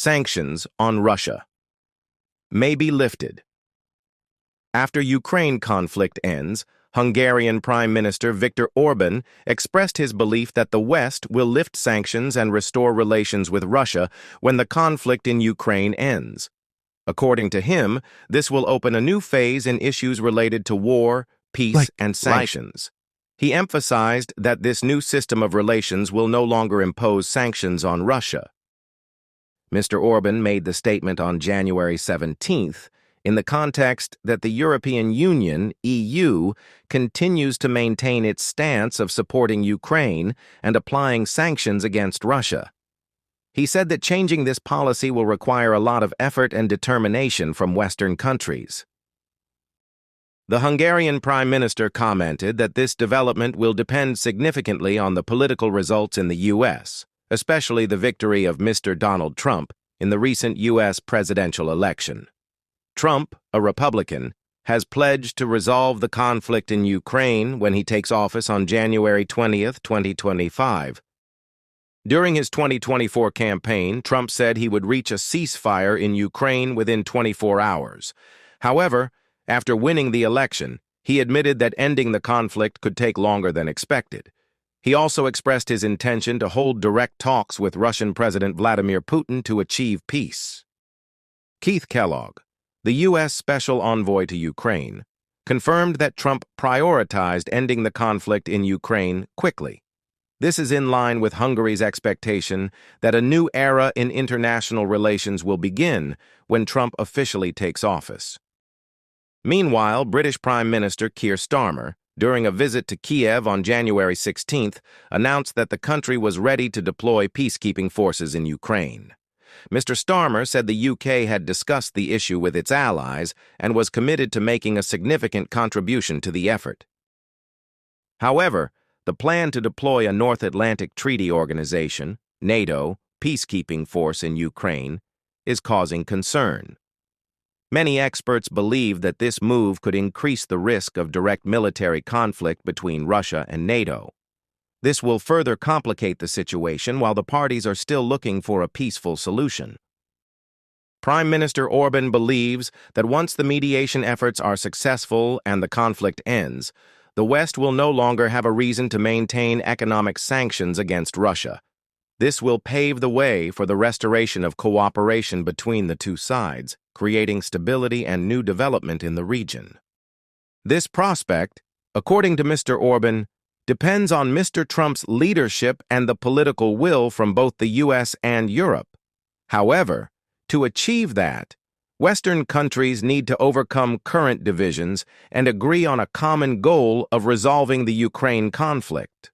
Sanctions on Russia may be lifted. After Ukraine conflict ends, Hungarian Prime Minister Viktor Orban expressed his belief that the West will lift sanctions and restore relations with Russia when the conflict in Ukraine ends. According to him, this will open a new phase in issues related to war, peace, and sanctions. He emphasized that this new system of relations will no longer impose sanctions on Russia. Mr. Orban made the statement on January 17th in the context that the European Union, EU, continues to maintain its stance of supporting Ukraine and applying sanctions against Russia. He said that changing this policy will require a lot of effort and determination from Western countries. The Hungarian Prime Minister commented that this development will depend significantly on the political results in the U.S., especially the victory of Mr. Donald Trump in the recent U.S. presidential election. Trump, a Republican, has pledged to resolve the conflict in Ukraine when he takes office on January 20, 2025. During his 2024 campaign, Trump said he would reach a ceasefire in Ukraine within 24 hours. However, after winning the election, he admitted that ending the conflict could take longer than expected. He also expressed his intention to hold direct talks with Russian President Vladimir Putin to achieve peace. Keith Kellogg, the U.S. Special Envoy to Ukraine, confirmed that Trump prioritized ending the conflict in Ukraine quickly. This is in line with Hungary's expectation that a new era in international relations will begin when Trump officially takes office. Meanwhile, British Prime Minister Keir Starmer, during a visit to Kiev on January 16th, announced that the country was ready to deploy peacekeeping forces in Ukraine. Mr. Starmer said the UK had discussed the issue with its allies and was committed to making a significant contribution to the effort. However, the plan to deploy a North Atlantic Treaty Organization, NATO, peacekeeping force in Ukraine is causing concern. Many experts believe that this move could increase the risk of direct military conflict between Russia and NATO. This will further complicate the situation while the parties are still looking for a peaceful solution. Prime Minister Orban believes that once the mediation efforts are successful and the conflict ends, the West will no longer have a reason to maintain economic sanctions against Russia. This will pave the way for the restoration of cooperation between the two sides, creating stability and new development in the region. This prospect, according to Mr. Orban, depends on Mr. Trump's leadership and the political will from both the U.S. and Europe. However, to achieve that, Western countries need to overcome current divisions and agree on a common goal of resolving the Ukraine conflict.